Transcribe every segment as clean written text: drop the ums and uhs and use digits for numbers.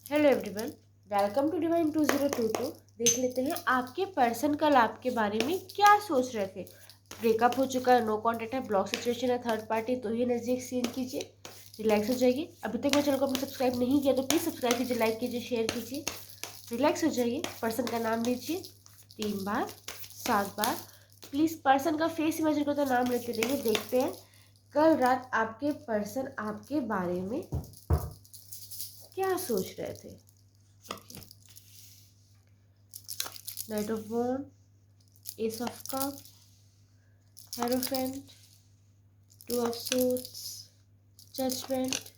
Hello everyone, welcome to Divine 2022। देख लेते हैं आपके पर्सन कल आपके बारे में क्या सोच रहे थे। ब्रेकअप हो चुका है, नो कांटेक्ट है, ब्लॉक सिचुएशन है, थर्ड पार्टी, तो ये नज़दीक सीन कीजिए, रिलैक्स हो जाइए। अभी तक मेरे चैनल को आपने सब्सक्राइब नहीं किया तो प्लीज़ सब्सक्राइब कीजिए, लाइक कीजिए, शेयर कीजिए, रिलैक्स हो जाइए। पर्सन का नाम लीजिए 3 बार 7 बार। प्लीज़ पर्सन का फेस इमेजिन करते नाम लेते रहिए। देखते हैं कल रात आपके पर्सन आपके बारे में क्या सोच रहे थे। Knight of Wands, Ace of Cups, Hierophant, Two of Swords, Judgment,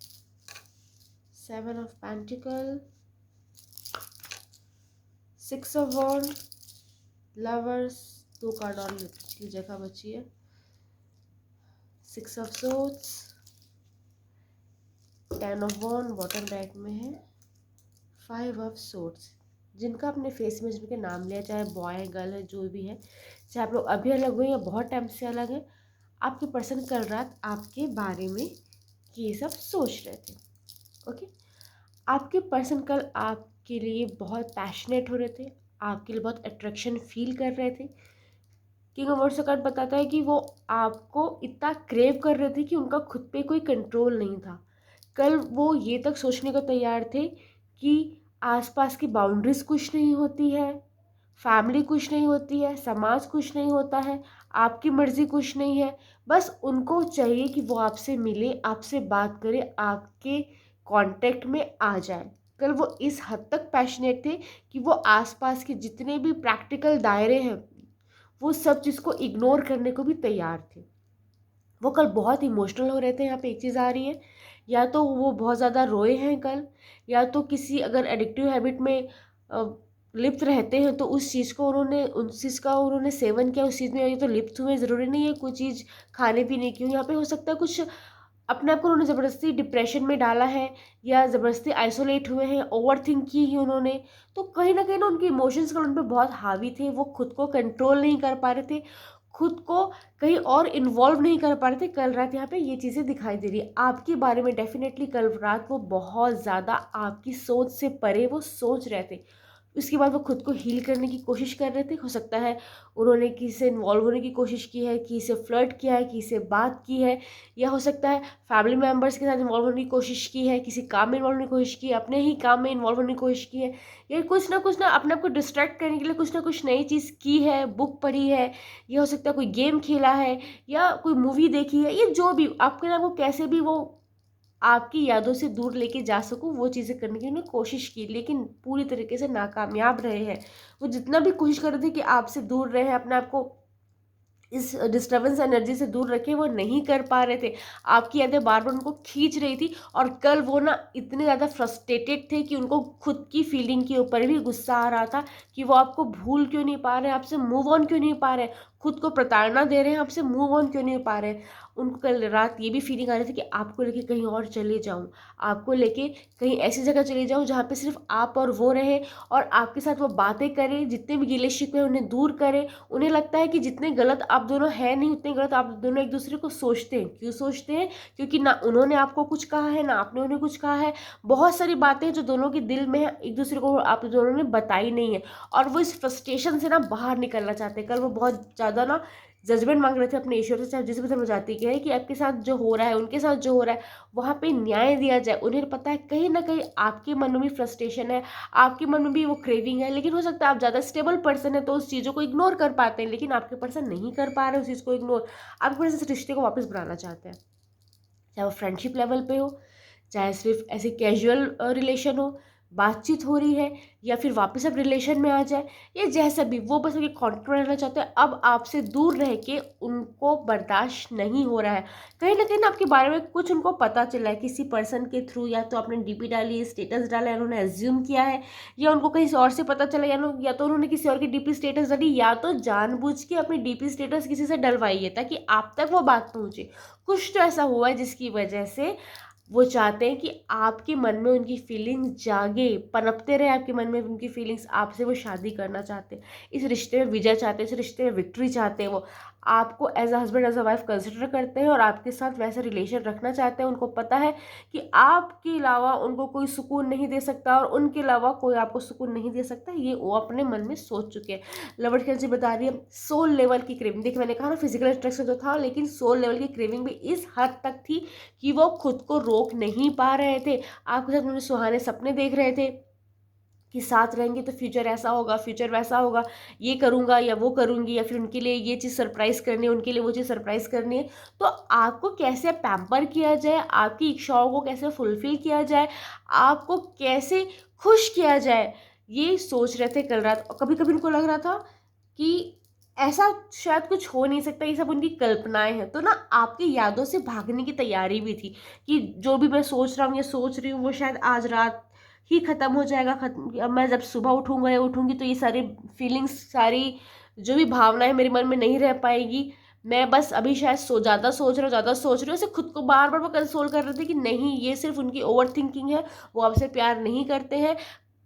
Seven of Pentacles, Six of Wands, Lovers, 2 card और पिछली जगह बची है, Six of Swords, Ten of Wands bottom deck में है, Five of Swords। जिनका अपने फेस में जिनके नाम लिया, चाहे बॉय है गर्ल है जो भी है, चाहे आप लोग अभी अलग हुए या बहुत टाइम से अलग है, आपके पर्सन कल रात आपके बारे में ये सब सोच रहे थे। ओके, आपके पर्सन कल आपके लिए बहुत पैशनेट हो रहे थे, आपके लिए बहुत अट्रैक्शन फील कर रहे थे। किंग ऑफ वर्ड्स कार्ड बताता है कि वो आपको इतना क्रेव कर रहे थे कि उनका खुद पे कोई कंट्रोल नहीं था। कल वो ये तक सोचने को तैयार थे कि आसपास की बाउंड्रीज कुछ नहीं होती है, फैमिली कुछ नहीं होती है, समाज कुछ नहीं होता है, आपकी मर्जी कुछ नहीं है। बस उनको चाहिए कि वो आपसे मिले, आपसे बात करे, आपके कांटेक्ट में आ जाए। कल वो इस हद तक पैशनेट थे कि वो आसपास के जितने भी प्रैक्टिकल दायरे हैं वो सब चीज़ को इग्नोर करने को भी तैयार थे। वो कल बहुत इमोशनल हो रहे थे। यहाँ पे एक चीज़ आ रही है, या तो वो बहुत ज़्यादा रोए हैं कल, या तो किसी अगर एडिक्टिव हैबिट में लिप्त रहते हैं तो उस चीज़ का उन्होंने सेवन किया, उस चीज़ में ये तो लिप्त हुए। ज़रूरी नहीं है कोई चीज़ खाने पीने की हो, यहाँ पे हो सकता है कुछ अपने आप को उन्होंने ज़बरदस्ती डिप्रेशन में डाला है, या ज़बरदस्ती आइसोलेट हुए हैं, ओवर थिंक की ही उन्होंने। तो कहीं ना उनके इमोशंस कल उन पर बहुत हावी थे, वो खुद को कंट्रोल नहीं कर पा रहे थे, खुद को कहीं और इन्वॉल्व नहीं कर पा रहे थे। कल रात यहाँ पे ये चीज़ें दिखाई दे रही है आपके बारे में। डेफिनेटली कल रात वो बहुत ज़्यादा आपकी सोच से परे वो सोच रहे थे। उसके बाद वो खुद को हील करने की कोशिश कर रहे थे। हो सकता है उन्होंने किसी से इन्वॉल्व होने की कोशिश की है, किसी से फ्लर्ट किया है, किसी से बात की है, या हो सकता है फैमिली मेम्बर्स के साथ इन्वॉल्व होने की कोशिश की है, किसी काम में इन्वॉल्व होने की कोशिश की है, अपने ही काम में इन्वॉल्व होने की कोशिश की है, या कुछ ना अपने आप को डिस्ट्रैक्ट करने के लिए कुछ ना कुछ नई चीज़ की है, बुक पढ़ी है, या हो सकता है कोई गेम खेला है, या कोई मूवी देखी है। ये जो भी आपके ना वो कैसे भी वो आपकी यादों से दूर लेके जा सकूं वो चीज़ें करने की उन्होंने कोशिश की, लेकिन पूरी तरीके से नाकामयाब रहे हैं। वो जितना भी कोशिश कर रहे थे कि आपसे दूर रहे, अपने आप को इस डिस्टर्बेंस एनर्जी से दूर रखे, वो नहीं कर पा रहे थे। आपकी यादें बार बार उनको खींच रही थी, और कल वो ना इतने ज़्यादा फ्रस्ट्रेटेड थे कि उनको खुद की फीलिंग के ऊपर भी गुस्सा आ रहा था कि वो आपको भूल क्यों नहीं पा रहे हैं, आपसे मूव ऑन क्यों नहीं पा रहे हैं, खुद को प्रताड़ना दे रहे हैं, आपसे मूव ऑन क्यों नहीं पा रहे हैं। उनको कल रात ये भी फीलिंग आ रही थी कि आपको लेके कहीं और चले जाऊँ, आपको लेके कहीं ऐसी जगह चले जाऊँ जहाँ पे सिर्फ आप और वो रहें, और आपके साथ वो बातें करें, जितने भी गिले शिकवे उन्हें दूर करें। उन्हें लगता है कि जितने गलत आप दोनों हैं नहीं, उतने गलत आप दोनों एक दूसरे को सोचते हैं। क्यों सोचते हैं? क्योंकि ना उन्होंने आपको कुछ कहा है, ना आपने उन्हें कुछ कहा है। बहुत सारी बातें जो दोनों के दिल में है, एक दूसरे को आप दोनों ने बताई नहीं है, और वो इस फ्रस्ट्रेशन से ना बाहर निकलना चाहते हैं। कल वो बहुत ज़्यादा ना जजमेंट मांग रहे थे अपने ईश्वर से, चाहे जिस भी धर्म जाति के हैं, कि आपके साथ जो हो रहा है, उनके साथ जो हो रहा है, वहाँ पे न्याय दिया जाए। उन्हें पता है कहीं ना कहीं आपके मन में भी फ्रस्ट्रेशन है, आपके मन में भी वो क्रेविंग है, लेकिन हो सकता है आप ज़्यादा स्टेबल पर्सन है तो उस चीज़ों को इग्नोर कर पाते हैं, लेकिन आपके पर्सन नहीं कर पा रहे उस चीज़ को इग्नोर। आपके पर्सन इस रिश्ते को वापस बनाना चाहते हैं, चाहे वो फ्रेंडशिप लेवल पे हो, चाहे सिर्फ ऐसे कैजुअल रिलेशन हो, बातचीत हो रही है, या फिर वापस अब रिलेशन में आ जाए, या जैसा भी, वो बस एक कॉन्टेक्ट रहना चाहते हैं। अब आपसे दूर रह के उनको बर्दाश्त नहीं हो रहा है। कहीं ना आपके बारे में कुछ उनको पता चला है किसी पर्सन के थ्रू, या तो आपने डीपी डाली, स्टेटस डाला, उन्होंने एज्यूम किया है, या उनको कहीं और से पता चला, या तो उन्होंने किसी और की डीपी स्टेटस डाली, या तो जानबूझ के अपनी डीपी स्टेटस किसी से डलवाई है ताकि आप तक वो बात पहुंचे। कुछ तो ऐसा हुआ है जिसकी वजह से वो चाहते हैं कि आपके मन में उनकी फीलिंग जागे, पनपते रहे आपके मन में उनकी फीलिंग्स, आपसे वो शादी करना चाहते हैं, इस रिश्ते में विजय चाहते हैं, इस रिश्ते में विक्ट्री चाहते हैं। वो आपको as a husband as a wife consider करते हैं और आपके साथ वैसा रिलेशन रखना चाहते हैं। उनको पता है कि आपके अलावा उनको कोई सुकून नहीं दे सकता और उनके अलावा कोई आपको सुकून नहीं दे सकता, ये वो अपने मन में सोच चुके हैं। लवर जी बता रही है सोल लेवल की क्रेविंग। देखिए मैंने कहा ना फिजिकल अट्रैक्शन तो था, लेकिन सोल लेवल की क्रेविंग भी इस हद तक थी कि वो खुद को रोक नहीं पा रहे थे। आपके साथ उन्होंने सुहाने सपने देख रहे थे कि साथ रहेंगे तो फ्यूचर ऐसा होगा, फ्यूचर वैसा होगा, ये करूँगा या वो करूँगी, या फिर उनके लिए ये चीज़ सरप्राइज़ करनी है, उनके लिए वो चीज़ सरप्राइज़ करनी है। तो आपको कैसे पैम्पर किया जाए, आपकी इच्छाओं को कैसे फुलफ़िल किया जाए, आपको कैसे खुश किया जाए, ये सोच रहे थे कल रात। और कभी-कभी उनको लग रहा था कि ऐसा शायद कुछ हो नहीं सकता, ये सब उनकी कल्पनाएँ हैं। तो ना आपकी यादों से भागने की तैयारी भी थी कि जो भी मैं सोच रहा हूँ या सोच रही हूँ वो शायद आज रात ही ख़त्म हो जाएगा। ख़त्म अब मैं जब सुबह उठूँगा या उठूँगी तो ये सारी फीलिंग्स, सारी जो भी भावनाएँ मेरे मन में नहीं रह पाएगी। मैं बस अभी शायद ज़्यादा सोच रही हूँ, ज़्यादा सोच रही हूँ। ऐसे खुद को बार-बार वो कंसोल कर रहे थे कि नहीं, ये सिर्फ़ उनकी ओवर थिंकिंग है, वो आपसे प्यार नहीं करते हैं।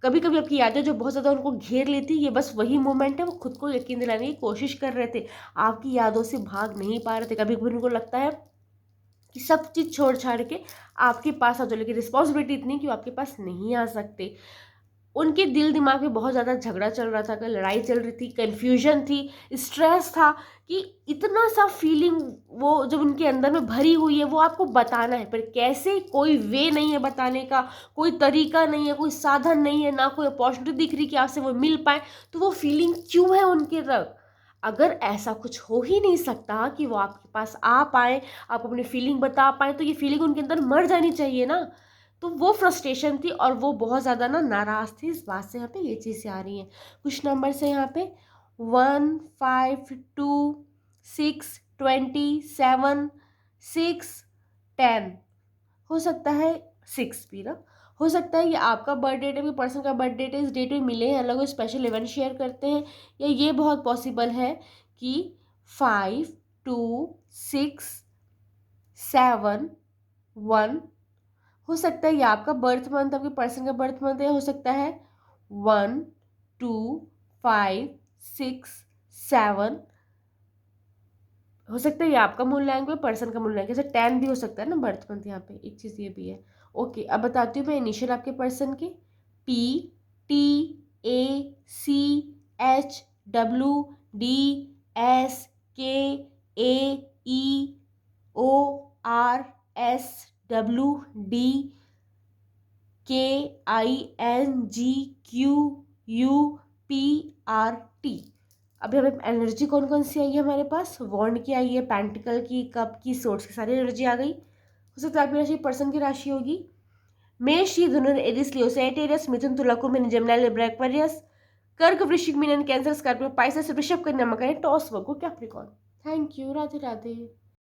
कभी-कभी आपकी यादें जो बहुत ज़्यादा उनको घेर लेती, ये बस वही मोमेंट है, वो खुद को यकीन दिलाने की कोशिश कर रहे थे। आपकी यादों से भाग नहीं पा रहे थे। कभी-कभी उनको लगता है कि सब चीज़ छोड़-छाड़ के आपके पास आ जाओ, लेकिन रिस्पॉन्सिबिलिटी इतनी कि वो आपके पास नहीं आ सकते। उनके दिल दिमाग में बहुत ज़्यादा झगड़ा चल रहा था, लड़ाई चल रही थी, कन्फ्यूजन थी, स्ट्रेस था कि इतना सा फीलिंग वो जब उनके अंदर में भरी हुई है, वो आपको बताना है, पर कैसे, कोई वे नहीं है बताने का, कोई तरीका नहीं है, कोई साधन नहीं है, ना कोई अपॉर्चुनिटी दिख रही कि आपसे वो मिल पाए। तो वो फीलिंग क्यों है उनके तक? अगर ऐसा कुछ हो ही नहीं सकता कि वो आपके पास आ पाएँ, आप अपनी फीलिंग बता पाएँ, तो ये फीलिंग उनके अंदर मर जानी चाहिए ना। तो वो फ्रस्ट्रेशन थी और वो बहुत ज़्यादा ना नाराज़ थे इस बात से। यहाँ पे ये चीज़ें आ रही हैं। कुछ नंबर्स हैं यहाँ पे 1, 5, 2, 6, 20, 7, 6, 10। हो सकता है 6 भी ना, हो सकता है ये आपका बर्थ डेट है, कोई पर्सन का बर्थ डेट है, इस डेट में मिले हैं, अलग स्पेशल इवेंट शेयर करते हैं, या ये बहुत पॉसिबल है कि 5, 2, 6, 7, 1। हो सकता है ये आपका बर्थ मंथ, आपके पर्सन का बर्थ मंथ है। हो सकता है 1, 2, 5, 6, 7। हो सकता है ये आपका मूल लैंग है, पर्सन का मूल लैंग, जैसे 10 भी हो सकता है ना बर्थ मंथ। यहाँ पे एक चीज़ ये भी है। ओके, अब बताती हूँ मैं इनिशियल आपके पर्सन के। PTACEHWDSKAEORSWDKINGQUPRT। अभी हमें एनर्जी कौन कौन सी आई है हमारे पास? वॉन्ड की आई है, पेंटिकल की, कप की, सोर्स की, सारी एनर्जी आ गई। हो सकता है आपकी राशि पर्सन की राशि होगी। मेष, धनु, एरिस, लियो, सैजिटेरियस, मिथुन, तुला, कुंभ, जेमिनी, लिब्रा, एक्वेरियस, कर्क, वृश्चिक, मीन, कैंसर, स्कॉर्पियो, पाइसेस, वृषभ, कन्या, मकर, Taurus, Virgo, Capricorn. Thank you. Radhe Radhe.